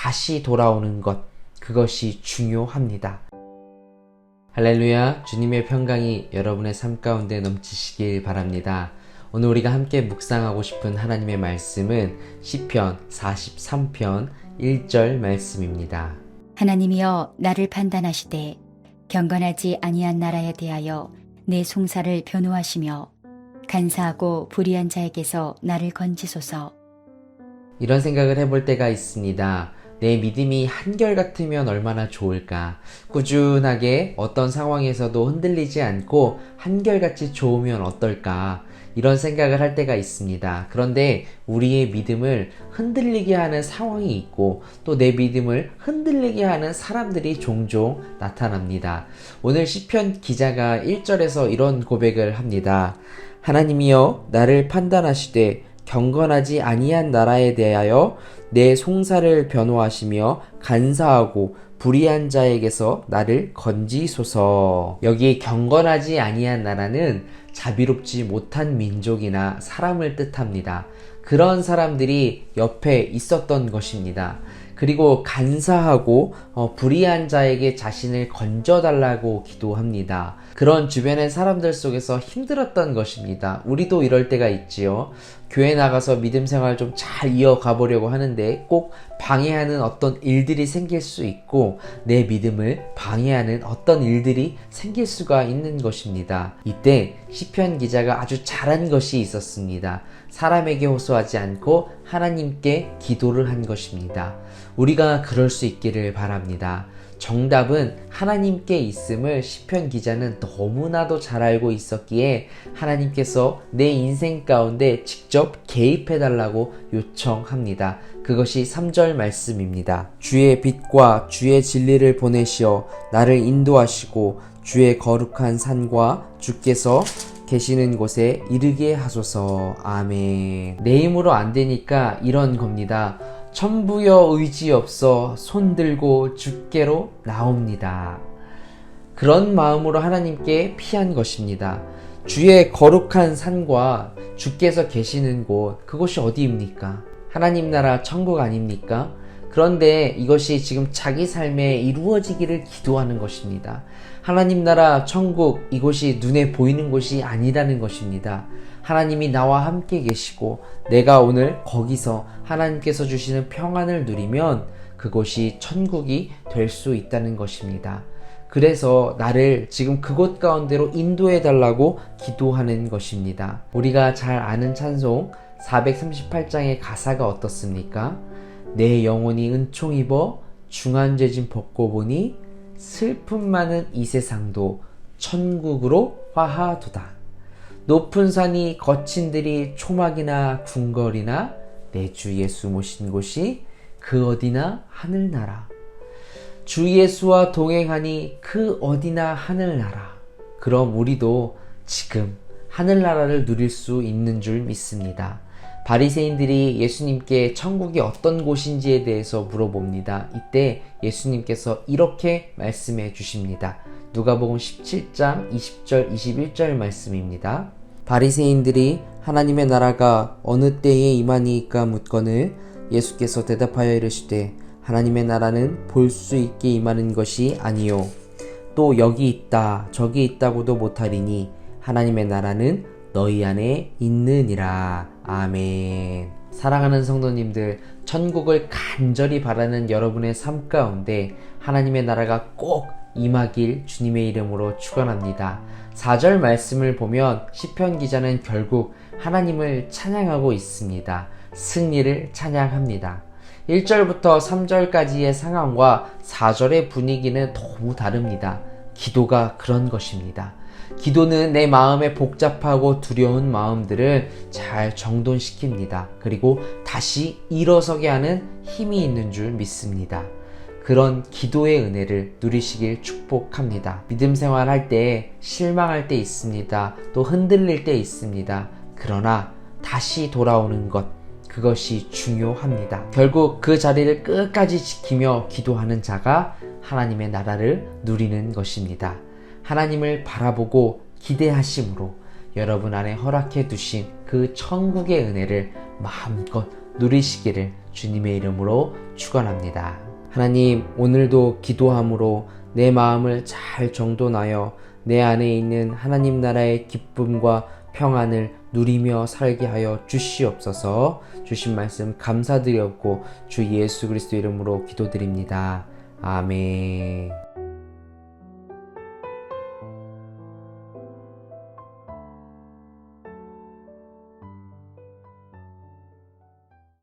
다시 돌아오는 것, 그것이 중요합니다. 할렐루야, 주님의 평강이 여러분의 삶 가운데 넘치시길 바랍니다. 오늘 우리가 함께 묵상하고 싶은 하나님의 말씀은 시편 43편 1절 말씀입니다. 하나님이여 나를 판단하시되 경건하지 아니한 나라에 대하여 내 송사를 변호하시며 간사하고 불의한 자에게서 나를 건지소서. 이런 생각을 해볼 때가 있습니다. 내 믿음이 한결같으면 얼마나 좋을까? 꾸준하게 어떤 상황에서도 흔들리지 않고 한결같이 좋으면 어떨까? 이런 생각을 할 때가 있습니다. 그런데 우리의 믿음을 흔들리게 하는 상황이 있고 또 내 믿음을 흔들리게 하는 사람들이 종종 나타납니다. 오늘 시편 기자가 1절에서 이런 고백을 합니다. 하나님이여 나를 판단하시되 경건하지 아니한 나라에 대하여 내 송사를 변호하시며 간사하고 불의한 자에게서 나를 건지소서. 여기 경건하지 아니한 나라는 자비롭지 못한 민족이나 사람을 뜻합니다. 그런 사람들이 옆에 있었던 것입니다. 그리고 간사하고 불의한 자에게 자신을 건져달라고 기도합니다. 그런 주변의 사람들 속에서 힘들었던 것입니다. 우리도 이럴 때가 있지요. 교회 나가서 믿음 생활 좀 잘 이어가 보려고 하는데 꼭 방해하는 어떤 일들이 생길 수 있고 내 믿음을 방해하는 어떤 일들이 생길 수가 있는 것입니다. 이때 시편 기자가 아주 잘한 것이 있었습니다. 사람에게 호소하지 않고 하나님께 기도를 한 것입니다. 우리가 그럴 수 있기를 바랍니다. 정답은 하나님께 있음을 시편 기자는 너무나도 잘 알고 있었기에 하나님께서 내 인생 가운데 직접 개입해달라고 요청합니다. 그것이 3절 말씀입니다. 주의 빛과 주의 진리를 보내시어 나를 인도하시고 주의 거룩한 산과 주께서 계시는 곳에 이르게 하소서. 아멘. 내 힘으로 안 되니까 이런 겁니다. 천부여 의지 없어 손들고 주께로 나옵니다. 그런 마음으로 하나님께 피한 것입니다. 주의 거룩한 산과 주께서 계시는 곳, 그곳이 어디입니까? 하나님 나라 천국 아닙니까? 그런데 이것이 지금 자기 삶에 이루어지기를 기도하는 것입니다. 하나님 나라 천국, 이곳이 눈에 보이는 곳이 아니라는 것입니다. 하나님이 나와 함께 계시고 내가 오늘 거기서 하나님께서 주시는 평안을 누리면 그곳이 천국이 될 수 있다는 것입니다. 그래서 나를 지금 그곳 가운데로 인도해 달라고 기도하는 것입니다. 우리가 잘 아는 찬송 438장의 가사가 어떻습니까? 내 영혼이 은총 입어 중한 죄짐 벗고 보니 슬픔 많은 이 세상도 천국으로 화하도다. 높은 산이 거친들이 초막이나 궁궐이나 내 주 예수 모신 곳이 그 어디나 하늘나라. 주 예수와 동행하니 그 어디나 하늘나라. 그럼 우리도 지금 하늘나라를 누릴 수 있는 줄 믿습니다. 바리새인들이 예수님께 천국이 어떤 곳인지에 대해서 물어봅니다. 이때 예수님께서 이렇게 말씀해 주십니다. 누가복음 17장 20절 21절 말씀입니다. 바리새인들이 하나님의 나라가 어느 때에 임하니까 묻거늘 예수께서 대답하여 이르시되 하나님의 나라는 볼 수 있게 임하는 것이 아니요 또 여기 있다 저기 있다고도 못하리니 하나님의 나라는 너희 안에 있느니라. 아멘. 사랑하는 성도님들, 천국을 간절히 바라는 여러분의 삶 가운데 하나님의 나라가 꼭 임하길 주님의 이름으로 축원합니다. 4절 말씀을 보면 시편 기자는 결국 하나님을 찬양하고 있습니다. 승리를 찬양합니다. 1절부터 3절까지의 상황과 4절의 분위기는 너무 다릅니다. 기도가 그런 것입니다. 기도는 내 마음의 복잡하고 두려운 마음들을 잘 정돈시킵니다. 그리고 다시 일어서게 하는 힘이 있는 줄 믿습니다. 그런 기도의 은혜를 누리시길 축복합니다. 믿음 생활할 때 실망할 때 있습니다. 또 흔들릴 때 있습니다. 그러나 다시 돌아오는 것, 그것이 중요합니다. 결국 그 자리를 끝까지 지키며 기도하는 자가 하나님의 나라를 누리는 것입니다. 하나님을 바라보고 기대하심으로 여러분 안에 허락해 두신 그 천국의 은혜를 마음껏 누리시기를 주님의 이름으로 축원합니다. 하나님, 오늘도 기도함으로 내 마음을 잘 정돈하여 내 안에 있는 하나님 나라의 기쁨과 평안을 누리며 살게 하여 주시옵소서. 주신 말씀 감사드렸고 주 예수 그리스도 이름으로 기도드립니다. 아멘.